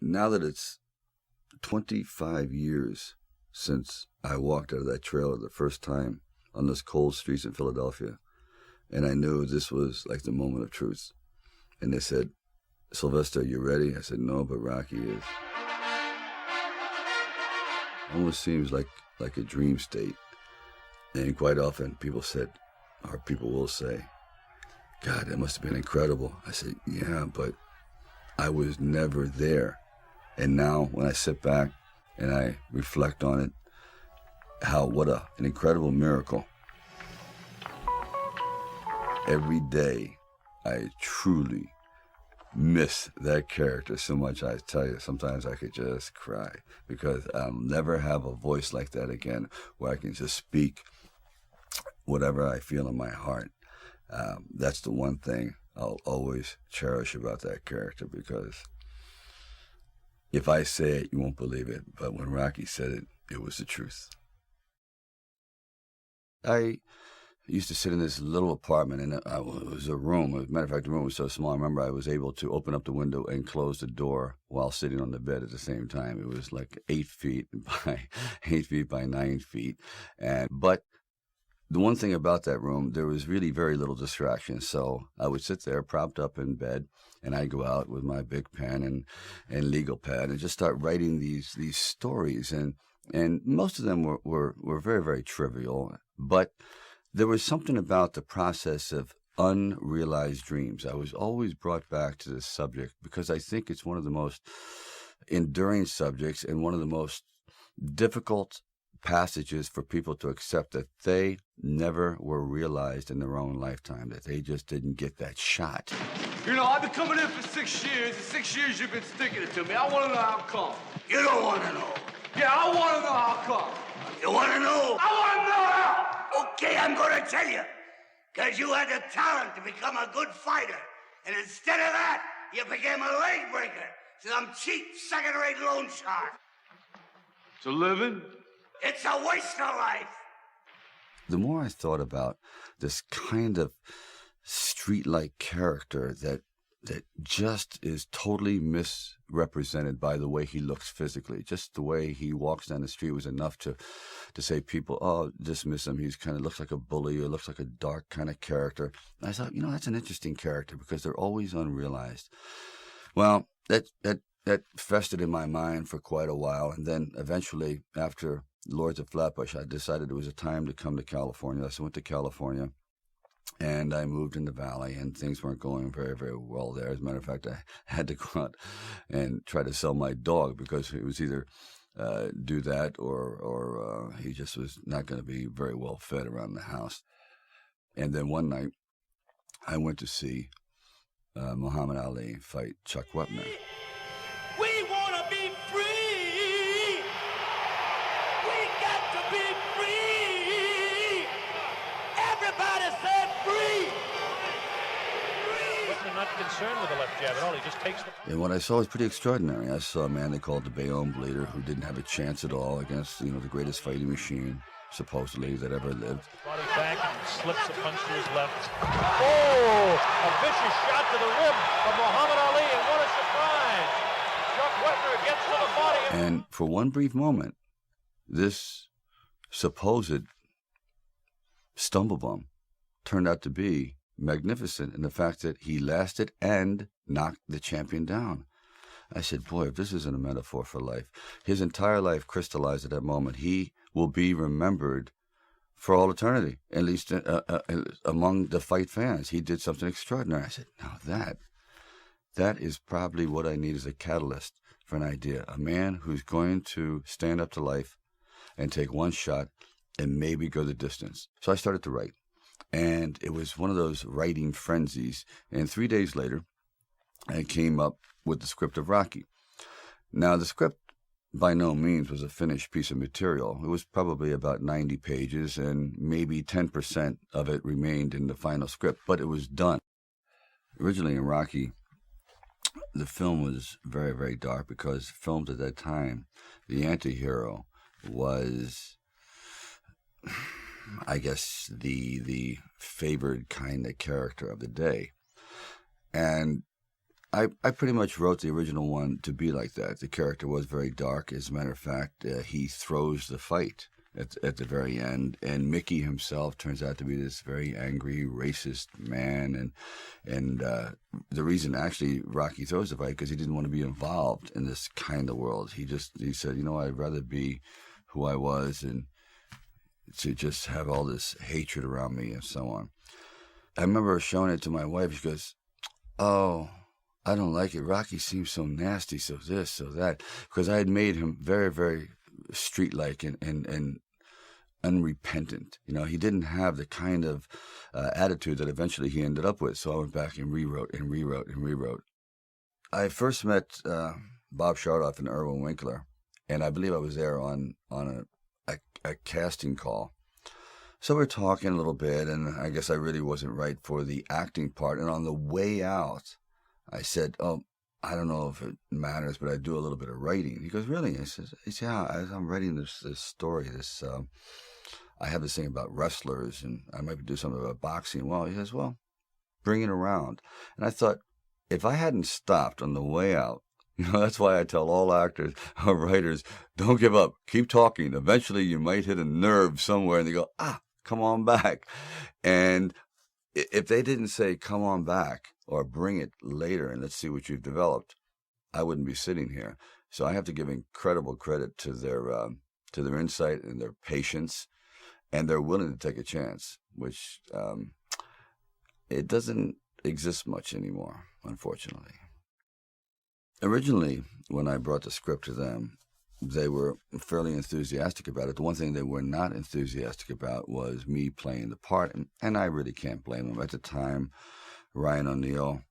Now that it's 25 years since I walked out of that trailer the first time on those cold streets in Philadelphia, and I knew this was like the moment of truth. And they said, Sylvester, you ready? I said, no, but Rocky is. It almost seems like a dream state. And quite often people will say, God, that must have been incredible. I said, yeah, but I was never there. And now when I sit back and I reflect on it, what an incredible miracle. Every day I truly miss that character so much. I tell you, sometimes I could just cry because I'll never have a voice like that again where I can just speak whatever I feel in my heart. That's the one thing I'll always cherish about that character, because if I say it, you won't believe it. But when Rocky said it, it was the truth. I used to sit in this little apartment, and it was a room. As a matter of fact, the room was so small, I remember I was able to open up the window and close the door while sitting on the bed at the same time. It was like 8 feet by 9 feet. But the one thing about that room, there was really very little distraction. So I would sit there propped up in bed, and I'd go out with my big pen and legal pad and just start writing these stories. And most of them were very, very trivial. But there was something about the process of unrealized dreams. I was always brought back to this subject because I think it's one of the most enduring subjects and one of the most difficult passages for people to accept, that they never were realized in their own lifetime, that they just didn't get that shot. You know, I've been coming in for 6 years, and 6 years you've been sticking it to me. I want to know how come. You don't want to know. Yeah, I want to know how come. You want to know? I want to know how. Okay, I'm going to tell you. Because you had the talent to become a good fighter. And instead of that, you became a leg breaker. Some cheap, second-rate loan shark. It's a living? It's a waste of life. The more I thought about this kind of street-like character that just is totally misrepresented by the way he looks physically. Just the way he walks down the street was enough to say people, oh, dismiss him. He's kind of looks like a bully, or looks like a dark kind of character. And I thought, that's an interesting character because they're always unrealized. Well, that festered in my mind for quite a while. And then eventually, after Lords of Flatbush, I decided it was a time to come to California. So I went to California. And I moved in the Valley, and things weren't going very, very well there. As a matter of fact, I had to go out and try to sell my dog because it was either do that or he just was not going to be very well fed around the house. And then one night, I went to see Muhammad Ali fight Chuck Wepner. We want to be free. We got to be free. Everybody say free. Wepner not concerned with the left jab at all. He just takes the... And what I saw was pretty extraordinary. I saw a man they called the Bayonne Bleeder who didn't have a chance at all against, the greatest fighting machine, supposedly, that ever lived. Body back and slips a punch to his left. Oh! A vicious shot to the rib of Muhammad Ali, and what a surprise! Chuck Wepner gets to the body. And for one brief moment, this supposed stumblebum turned out to be magnificent in the fact that he lasted and knocked the champion down. I said, boy, if this isn't a metaphor for life. His entire life crystallized at that moment. He will be remembered for all eternity, at least among the fight fans. He did something extraordinary. I said, now that is probably what I need as a catalyst for an idea. A man who's going to stand up to life and take one shot and maybe go the distance. So I started to write. And it was one of those writing frenzies. And 3 days later, I came up with the script of Rocky. Now, the script by no means was a finished piece of material. It was probably about 90 pages, and maybe 10% of it remained in the final script, but it was done. Originally in Rocky, the film was very, very dark because filmed at that time, the anti-hero was, I guess, the favored kind of character of the day. And I pretty much wrote the original one to be like that. The character was very dark. As a matter of fact, he throws the fight at the very end, and Mickey himself turns out to be this very angry, racist man, and the reason actually Rocky throws the fight because he didn't want to be involved in this kind of world. He said, you know, I'd rather be who I was and to just have all this hatred around me and so on. I remember showing it to my wife. She goes, "Oh, I don't like it. Rocky seems so nasty, so this, so that." Because I had made him very, very street-like and unrepentant. You know, he didn't have the kind of attitude that eventually he ended up with. So I went back and rewrote and rewrote and rewrote. I first met Bob Chardoff and Irwin Winkler, and I believe I was there on a casting call. So we're talking a little bit, and I guess I really wasn't right for the acting part. And on the way out, I said, "Oh, I don't know if it matters, but I do a little bit of writing." He goes, "Really?" I said, "Yeah, I'm writing this story. I have this thing about wrestlers, and I might do something about boxing." Well, he says, "Well, bring it around." And I thought, if I hadn't stopped on the way out, that's why I tell all actors or writers, don't give up. Keep talking. Eventually, you might hit a nerve somewhere, and they go, come on back. And if they didn't say, come on back, or bring it later, and let's see what you've developed, I wouldn't be sitting here. So I have to give incredible credit to their insight and their patience, and they're willing to take a chance, which it doesn't exist much anymore, unfortunately. Originally, when I brought the script to them, they were fairly enthusiastic about it. The one thing they were not enthusiastic about was me playing the part, and I really can't blame them. At the time, Ryan O'Neal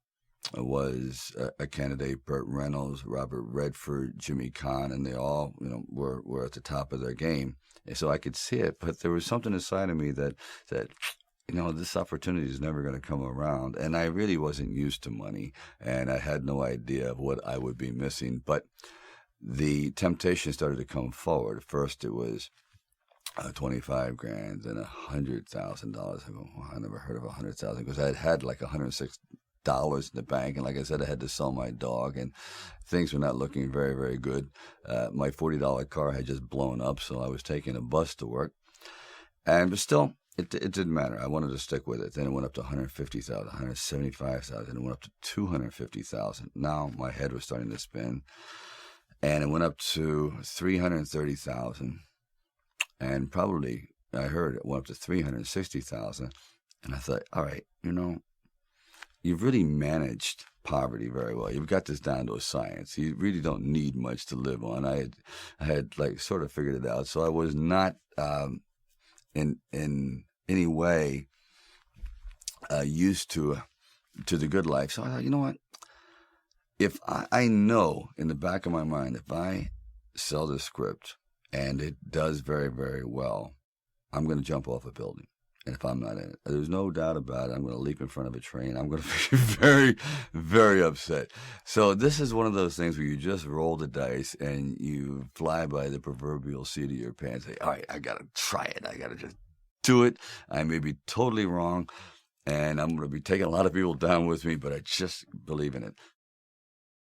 was a candidate, Burt Reynolds, Robert Redford, Jimmy Caan, and they all, were at the top of their game. And so I could see it, but there was something inside of me that said, this opportunity is never going to come around. And I really wasn't used to money, and I had no idea of what I would be missing. But the temptation started to come forward. First, it was $25,000, then $100,000. I never heard of $100,000 because I had like $106 in the bank, and like I said, I had to sell my dog, and things were not looking very, very good. My $40 car had just blown up, so I was taking a bus to work, but still, it didn't matter. I wanted to stick with it. Then it went up to $150,000, $175,000, and it went up to $250,000. Now my head was starting to spin, and it went up to $330,000, and probably I heard it went up to $360,000, and I thought, all right, you've really managed poverty very well. You've got this down to a science. You really don't need much to live on. I had like sort of figured it out, so I was not in any way used to the good life. So I thought, you know what? If I know in the back of my mind, if I sell this script and it does very, very well, I'm going to jump off a building. And if I'm not in it, there's no doubt about it, I'm going to leap in front of a train. I'm going to be very, very upset. So this is one of those things where you just roll the dice and you fly by the proverbial seat of your pants. Say, all right, I got to try it. I got to just do it. I may be totally wrong, and I'm going to be taking a lot of people down with me, but I just believe in it.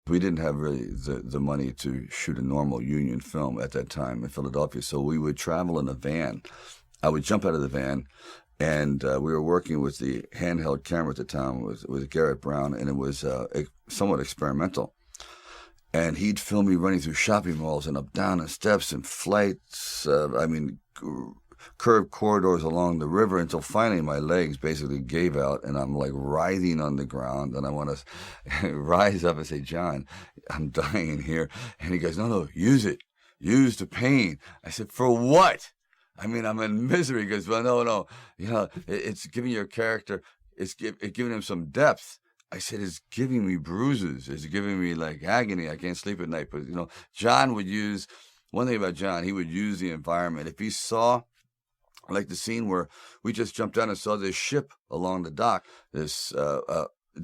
We didn't have really the money to shoot a normal union film at that time in Philadelphia, so we would travel in a van. I would jump out of the van, and we were working with the handheld camera at the time with Garrett Brown, and it was somewhat experimental. And he'd film me running through shopping malls and up down the steps and flights, curved corridors along the river until finally my legs basically gave out and I'm like writhing on the ground, and I want to rise up and say, "John, I'm dying here." And he goes, No, use it. Use the pain. I said, "For what? I mean, I'm in misery." He goes, "Well, no. It's giving your character, it's giving him some depth." I said, "It's giving me bruises. It's giving me like agony. I can't sleep at night." But, John would use, one thing about John, he would use the environment. If he saw, like the scene where we just jumped down and saw this ship along the dock,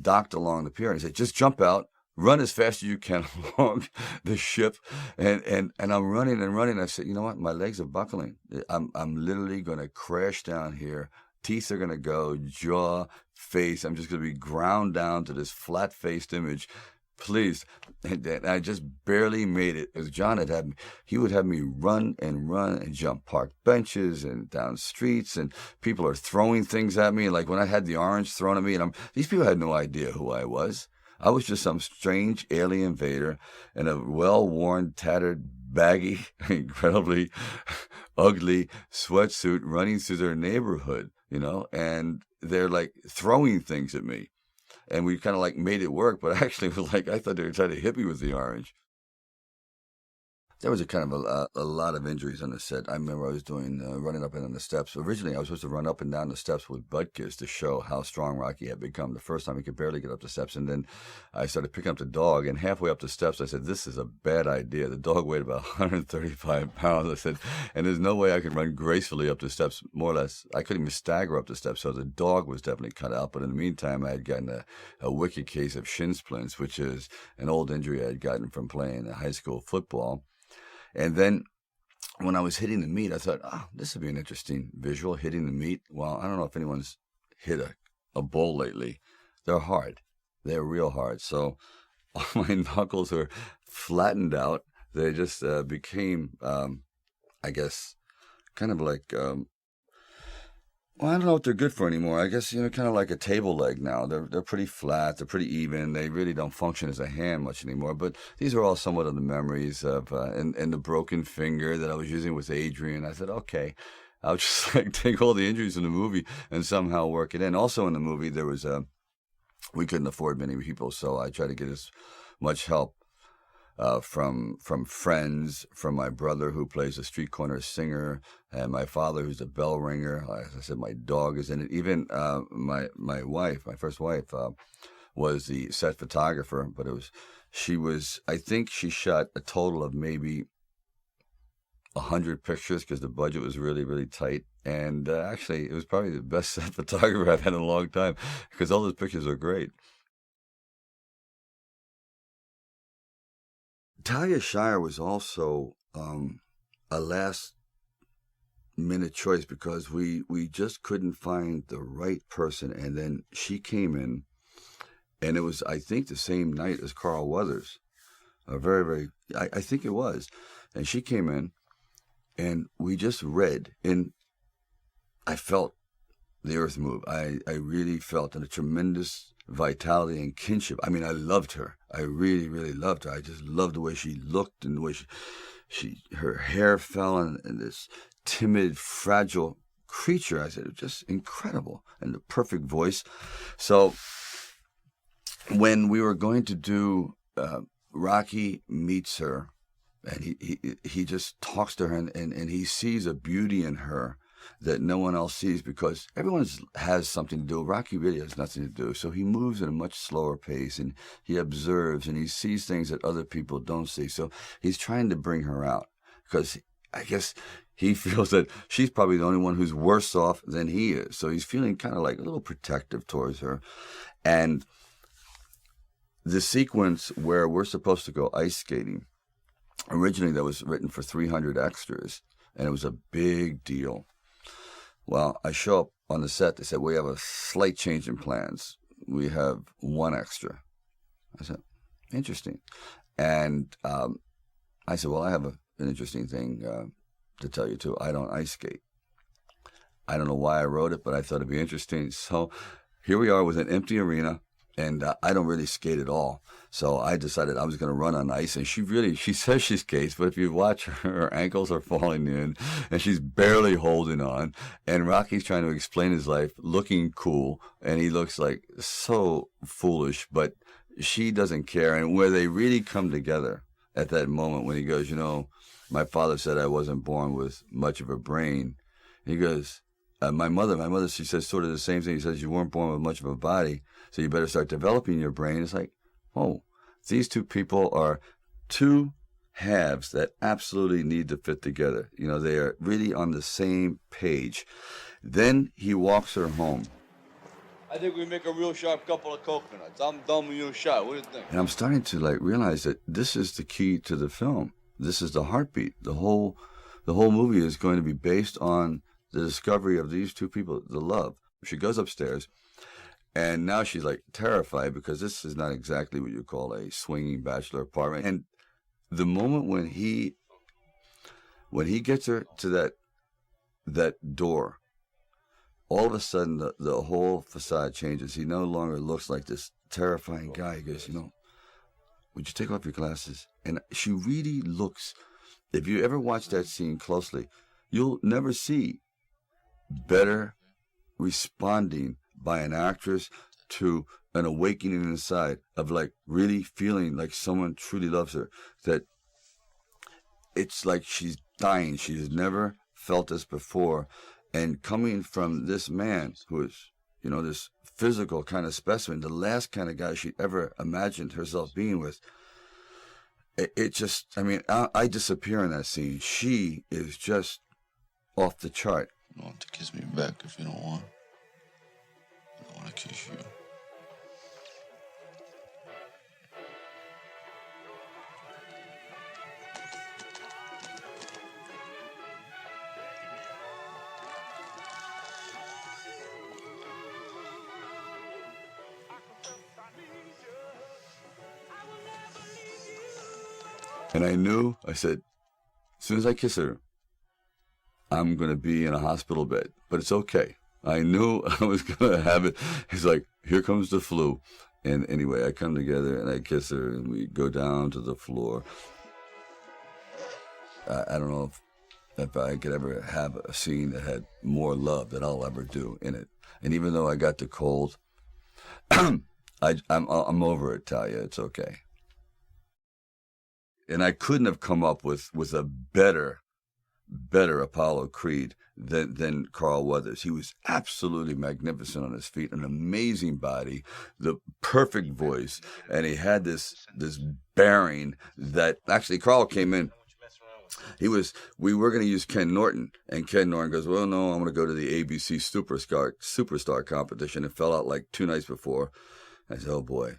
docked along the pier, and he said, "Just jump out, run as fast as you can along the ship," and I'm running and running. I said, "You know what? My legs are buckling. I'm literally going to crash down here. Teeth are going to go, jaw, face. I'm just going to be ground down to this flat-faced image. please. And I just barely made it. As John he would have me run and jump park benches and down streets, and people are throwing things at me. Like when I had the orange thrown at me, and these people had no idea who I was. I was just some strange alien invader in a well-worn, tattered, baggy, incredibly ugly sweatsuit running through their neighborhood, and they're like throwing things at me. And we kind of like made it work, but actually it was like I thought they were trying to hit me with the orange. There was a kind of a lot of injuries on the set. I remember I was doing running up and down the steps. Originally, I was supposed to run up and down the steps with Butkus to show how strong Rocky had become. The first time he could barely get up the steps, and then I started picking up the dog. And halfway up the steps, I said, "This is a bad idea." The dog weighed about 135 pounds. I said, "And there's no way I could run gracefully up the steps." More or less, I couldn't even stagger up the steps. So the dog was definitely cut out. But in the meantime, I had gotten a wicked case of shin splints, which is an old injury I had gotten from playing high school football. And then when I was hitting the meat, I thought, this would be an interesting visual, hitting the meat. Well, I don't know if anyone's hit a bull lately. They're hard. They're real hard. So all my knuckles were flattened out. They just became, I guess, kind of like, I don't know what they're good for anymore. I guess, kind of like a table leg now. They're pretty flat. They're pretty even. They really don't function as a hand much anymore. But these are all somewhat of the memories of, and the broken finger that I was using with Adrian. I said, okay, I'll just like take all the injuries in the movie and somehow work it in. Also in the movie, there was, we couldn't afford many people, so I tried to get as much help from friends, from my brother who plays a street corner singer, and my father who's a bell ringer. As I said, my dog is in it. Even my wife, my first wife, was the set photographer. But I think she shot a total of maybe 100 pictures because the budget was really, really tight. And actually, it was probably the best set photographer I've had in a long time because all those pictures are great. Talia Shire was also a last-minute choice because we just couldn't find the right person. And then she came in, and it was, I think, the same night as Carl Weathers. I think it was. And she came in, and we just read, and I felt the earth move. I really felt a tremendous vitality and kinship. I mean, I loved her. I really, really loved her. I just loved the way she looked and the way her hair fell, and this timid, fragile creature. I said, it was just incredible, and the perfect voice. So when we were going to do Rocky meets her, and he just talks to her, and he sees a beauty in her that no one else sees because everyone has something to do. Rocky really has nothing to do. So he moves at a much slower pace, and he observes, and he sees things that other people don't see. So he's trying to bring her out because I guess he feels that she's probably the only one who's worse off than he is. So he's feeling kind of like a little protective towards her. And the sequence where we're supposed to go ice skating, originally that was written for 300 extras, and it was a big deal. Well, I show up on the set. They said, we have a slight change in plans. We have one extra. I said, interesting. And I said, well, I have an interesting thing to tell you, too. I don't ice skate. I don't know why I wrote it, but I thought it'd be interesting. So here we are with an empty arena, and I don't really skate at all. So I decided I was going to run on ice, and she says she skates, but if you watch her ankles are falling in, and she's barely holding on, and Rocky's trying to explain his life, looking cool, and he looks like so foolish, but she doesn't care. And where they really come together at that moment when he goes, my father said I wasn't born with much of a brain. He goes, my mother, she says sort of the same thing. He says, you weren't born with much of a body, so you better start developing your brain. It's like, oh, these two people are two halves that absolutely need to fit together. They are really on the same page. Then he walks her home. I think we make a real sharp couple of coconuts. I'm done with your shot. What do you think? And I'm starting to realize that this is the key to the film. This is the heartbeat. The whole movie is going to be based on the discovery of these two people, the love. She goes upstairs, And now she's like terrified because this is not exactly what you call a swinging bachelor apartment. And the moment when he gets her to that door, all of a sudden the whole facade changes. He no longer looks like this terrifying guy. He goes, would you take off your glasses? And she really looks, if you ever watch that scene closely, you'll never see better responding by an actress to an awakening inside of like really feeling like someone truly loves her. That it's like she's dying. She's never felt this before. And coming from this man who is, this physical kind of specimen, the last kind of guy she ever imagined herself being with, it just, I disappear in that scene. She is just off the chart. You don't have to kiss me back if you don't want. I want to kiss you. And I said, as soon as I kiss her, I'm going to be in a hospital bed, but it's okay. I knew I was going to have it. He's like, here comes the flu. And anyway, I come together and I kiss her and we go down to the floor. I don't know if I could ever have a scene that had more love that I'll ever do in it. And even though I got the cold, I'm over it, Talia. It's okay. And I couldn't have come up with a better Apollo Creed than Carl Weathers. He was absolutely magnificent on his feet, an amazing body, the perfect voice, and he had this bearing that actually Carl came in. We were going to use Ken Norton, and Ken Norton goes, well, no, I'm going to go to the ABC Superstar competition. It fell out like 2 nights before. I said, oh boy.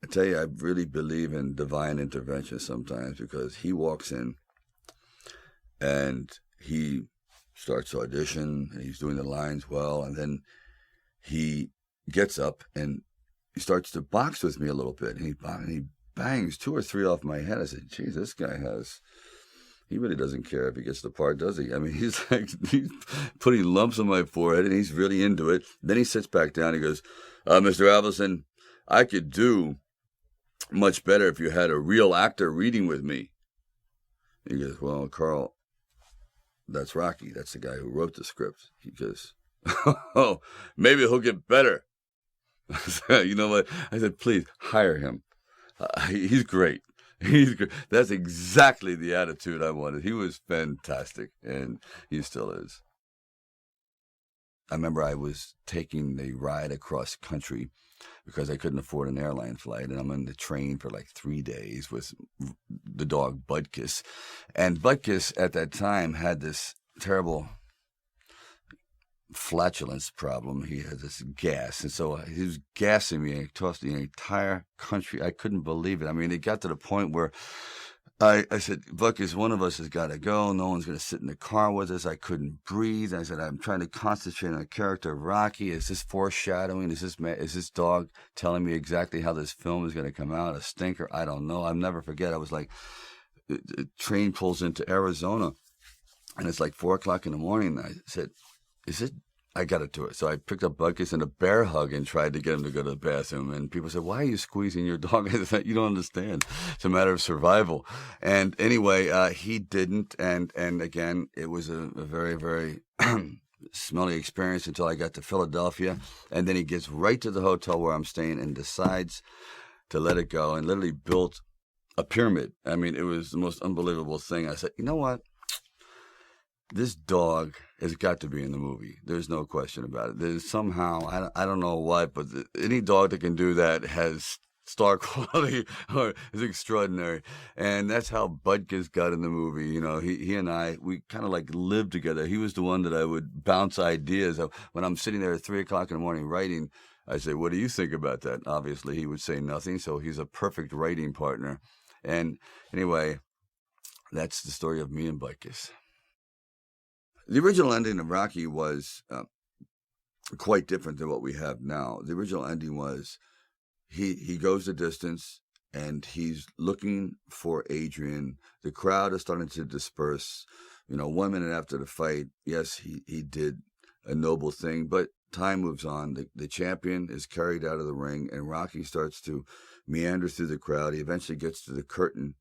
I tell you, I really believe in divine intervention sometimes, because he walks in and he starts to audition and he's doing the lines well, and then he gets up and he starts to box with me a little bit, and he bangs 2 or 3 off my head. I said, geez, this guy he really doesn't care if he gets the part, does he? He's putting lumps on my forehead and he's really into it. Then he sits back down. He goes, Mr. Avildsen, I could do much better if you had a real actor reading with me. He goes, well, Carl, that's Rocky. That's the guy who wrote the script. He goes, oh, maybe he'll get better. You know what? I said, please hire him. He's great. He's great. That's exactly the attitude I wanted. He was fantastic, and he still is. I remember I was taking the ride across country because I couldn't afford an airline flight, and I'm on the train for like 3 days with the dog Butkus. And Butkus at that time had this terrible flatulence problem. He had this gas, and so he was gassing me across the entire country. I couldn't believe it. It got to the point where I said, Butkus, one of us has got to go. No one's going to sit in the car with us. I couldn't breathe. I said, I'm trying to concentrate on the character of Rocky. Is this foreshadowing? Is this dog telling me exactly how this film is going to come out? A stinker? I don't know. I'll never forget. I was like, the train pulls into Arizona, and it's like 4 o'clock in the morning. I said, I got to do it. So I picked up Butkus in a bear hug and tried to get him to go to the bathroom. And people said, why are you squeezing your dog? I said, you don't understand. It's a matter of survival. And anyway, he didn't. And again, it was a very, very smelly experience until I got to Philadelphia. And then he gets right to the hotel where I'm staying and decides to let it go and literally built a pyramid. It was the most unbelievable thing. I said, you know what? This dog has got to be in the movie. There's no question about it. There's somehow, I don't know what, but any dog that can do that has star quality or is extraordinary. And that's how Butkus got in the movie. He and I, we kind of like lived together. He was the one that I would bounce ideas of. When I'm sitting there at 3 o'clock in the morning writing, I say, what do you think about that? Obviously, he would say nothing. So he's a perfect writing partner. And anyway, that's the story of me and Butkus. The original ending of Rocky was quite different than what we have now. The original ending was he goes the distance and he's looking for Adrian. The crowd is starting to disperse. 1 minute after the fight, yes, he did a noble thing, but time moves on. The champion is carried out of the ring, and Rocky starts to meander through the crowd. He eventually gets to the curtain.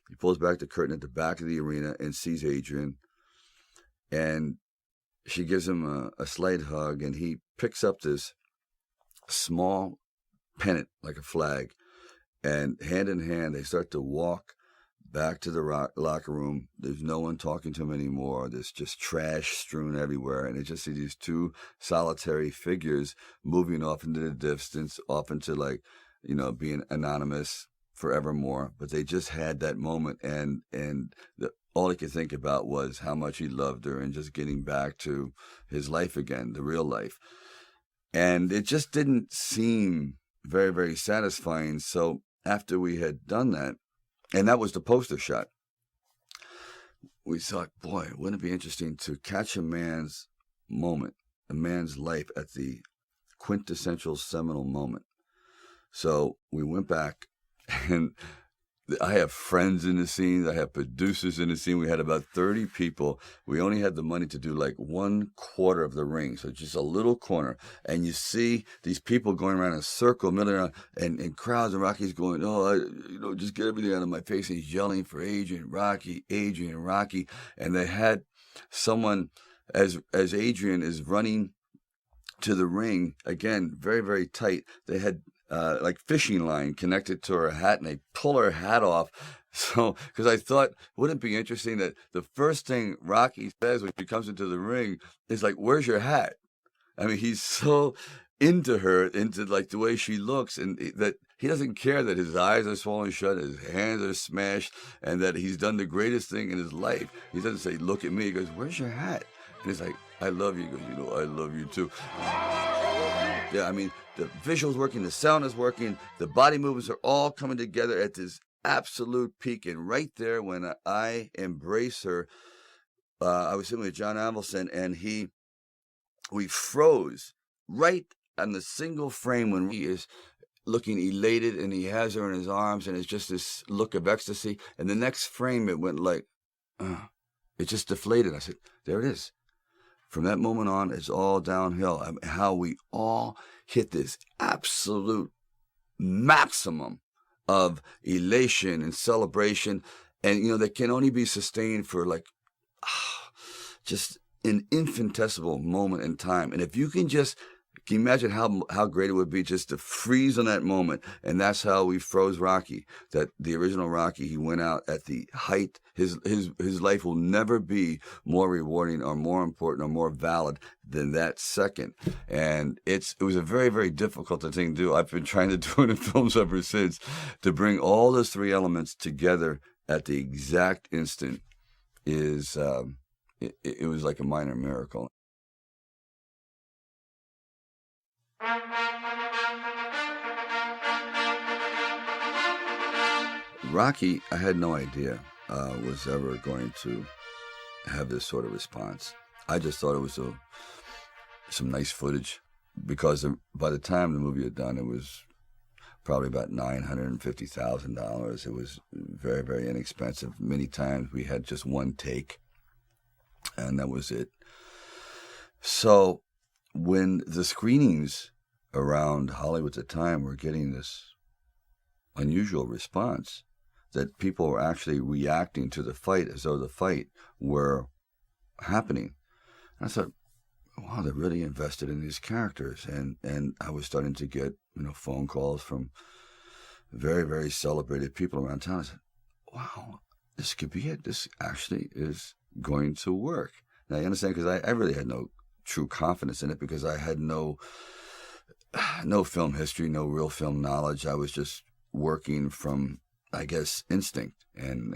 He pulls back the curtain at the back of the arena and sees Adrian. And she gives him a slight hug, and he picks up this small pennant, like a flag. And hand in hand, they start to walk back to the locker room. There's no one talking to him anymore. There's just trash strewn everywhere. And they just see these two solitary figures moving off into the distance, off into being anonymous forevermore. But they just had that moment. And all he could think about was how much he loved her and just getting back to his life again, the real life. And it just didn't seem very, very satisfying. So after we had done that, and that was the poster shot, we thought, boy, wouldn't it be interesting to catch a man's moment, a man's life at the quintessential seminal moment. So we went back, and I have friends in the scene. I have producers in the scene. We had about 30 people. We only had the money to do 1/4 of the ring, so just a little corner. And you see these people going around in a circle, milling around, and crowds, and Rocky's going, just get everything out of my face. And he's yelling for Adrian, Rocky, Adrian, Rocky. And they had someone, as Adrian is running to the ring, again, very, very tight. They had fishing line connected to her hat, and they pull her hat off. So, because I thought, wouldn't it be interesting that the first thing Rocky says when she comes into the ring is where's your hat? I mean, he's so into her, into the way she looks, and that he doesn't care that his eyes are swollen shut, his hands are smashed, and that he's done the greatest thing in his life. He doesn't say, look at me. He goes, where's your hat? And he's like, I love you. He goes, I love you too. Yeah, I mean, the visual's working, the sound is working, the body movements are all coming together at this absolute peak. And right there, when I embrace her, I was sitting with John Avildsen, and we froze right on the single frame when he is looking elated and he has her in his arms, and it's just this look of ecstasy. And the next frame, it went it just deflated. I said, there it is. From that moment on, it's all downhill. I mean, how we all hit this absolute maximum of elation and celebration. And, that can only be sustained for just an infinitesimal moment in time. And if you can you imagine how great it would be just to freeze on that moment? And that's how we froze Rocky. That the original Rocky, he went out at the height. His life will never be more rewarding or more important or more valid than that second. And it was a very, very difficult thing to do. I've been trying to do it in films ever since, to bring all those three elements together at the exact instant is it was like a minor miracle. Rocky, I had no idea was ever going to have this sort of response. I just thought it was some nice footage, because by the time the movie had done, it was probably about $950,000. It was very, very inexpensive. Many times we had just one take, and that was it. So when the screenings around Hollywood at the time were getting this unusual response, that people were actually reacting to the fight as though the fight were happening. And I thought, wow, they're really invested in these characters. And I was starting to get, phone calls from very, very celebrated people around town. I said, wow, this could be it. This actually is going to work. Now, you understand, because I really had no true confidence in it, because I had no film history, no real film knowledge. I was just working from, I guess, instinct, and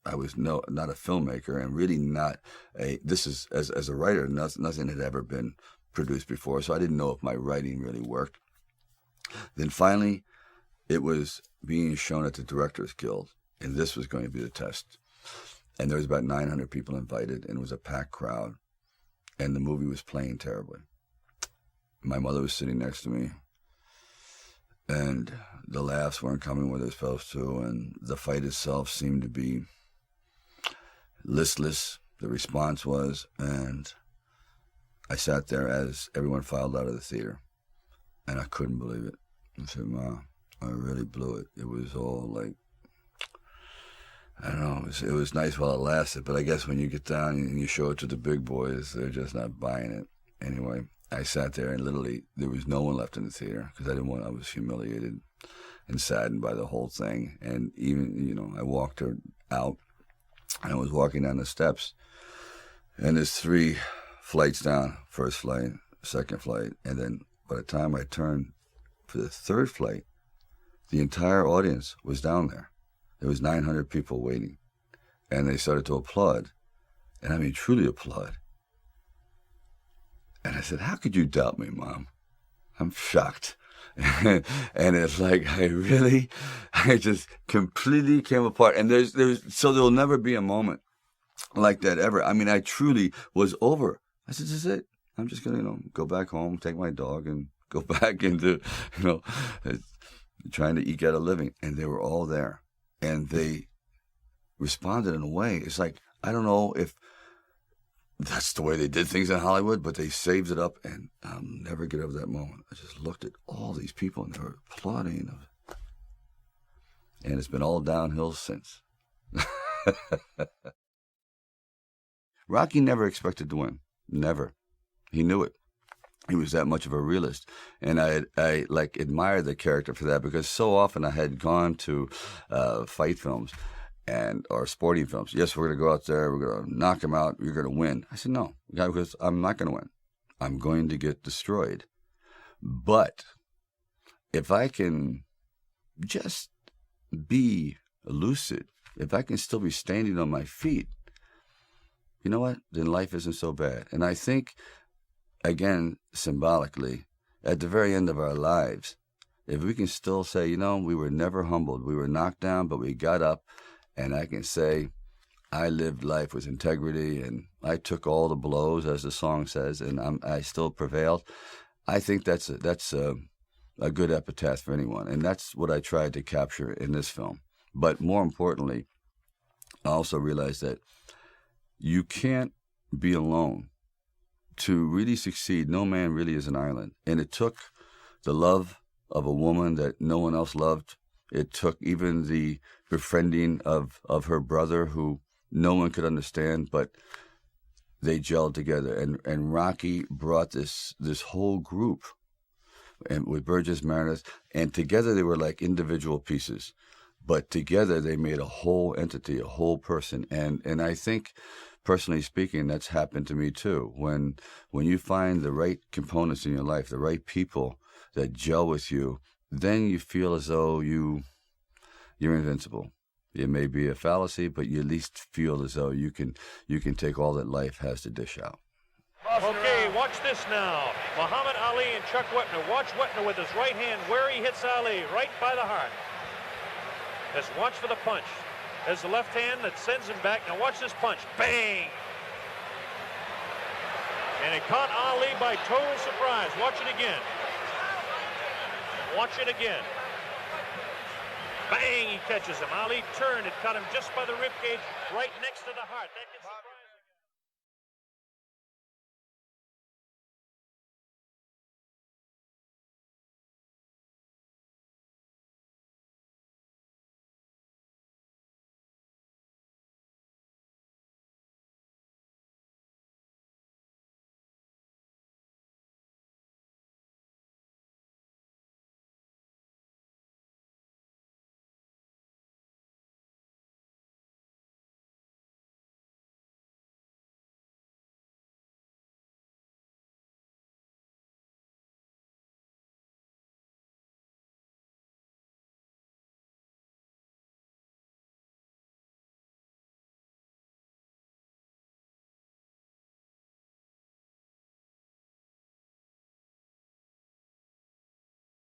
I was not a filmmaker, and really not as a writer, nothing had ever been produced before, so I didn't know if my writing really worked. Then finally, it was being shown at the Directors Guild, and this was going to be the test. And there was about 900 people invited, and it was a packed crowd, and the movie was playing terribly. my mother was sitting next to me, and the laughs weren't coming where they're supposed to, and the fight itself seemed to be listless, the response was, and I sat there as everyone filed out of the theater, and I couldn't believe it. I said, Ma, I really blew it. It was all like, I don't know, it was nice while it lasted, but I guess when you get down and you show it to the big boys, they're just not buying it. Anyway, I sat there and literally there was no one left in the theater because I was humiliated and saddened by the whole thing. And even, I walked her out and I was walking down the steps and there's 3 flights down, first flight, second flight, and then by the time I turned for the 3rd flight, the entire audience was down there. There was 900 people waiting, and they started to applaud, and I mean truly applaud. And I said, how could you doubt me, Mom? I'm shocked. And it's like, I just completely came apart. And so there'll never be a moment like that ever. I mean, I truly was over. I said, this is it. I'm just going to, go back home, take my dog, and go back into, trying to eke out a living. And they were all there. And they responded in a way. It's like, I don't know if that's the way they did things in Hollywood, but they saved it up, and I'll never get over that moment. I just looked at all these people, and they were applauding. And it's been all downhill since. Rocky never expected to win. Never. He knew it. He was that much of a realist. And I admired the character for that, because so often I had gone to fight films or sporting films. Yes, we're going to go out there, we're going to knock him out, you're going to win. I said, no, because I'm not going to win. I'm going to get destroyed. But if I can just be lucid, if I can still be standing on my feet, you know what? Then life isn't so bad. And I think, again, symbolically, at the very end of our lives, if we can still say, we were never humbled, we were knocked down, but we got up, and I can say, I lived life with integrity, and I took all the blows, as the song says, and I still prevailed. I think that's a good epitaph for anyone, and that's what I tried to capture in this film. But more importantly, I also realized that you can't be alone. To really succeed, no man really is an island. And it took the love of a woman that no one else loved. It took even the befriending of her brother, who no one could understand, but they gelled together. And Rocky brought this whole group, and with Burgess Meredith, and together they were like individual pieces. But together they made a whole entity, a whole person. And I think, personally speaking, that's happened to me too. When you find the right components in your life, the right people that gel with you, then you feel as though you're invincible. It may be a fallacy, but you at least feel as though you can take all that life has to dish out. Okay, watch this now. Muhammad Ali and Chuck Wepner. Watch Wepner with his right hand where he hits Ali, right by the heart. Just watch for the punch. There's the left hand that sends him back. Now watch this punch. Bang! And it caught Ali by total surprise. Watch it again. Watch it again. Bang! He catches him. Ali turned. It caught him just by the rib cage, right next to the heart. That gets surprised.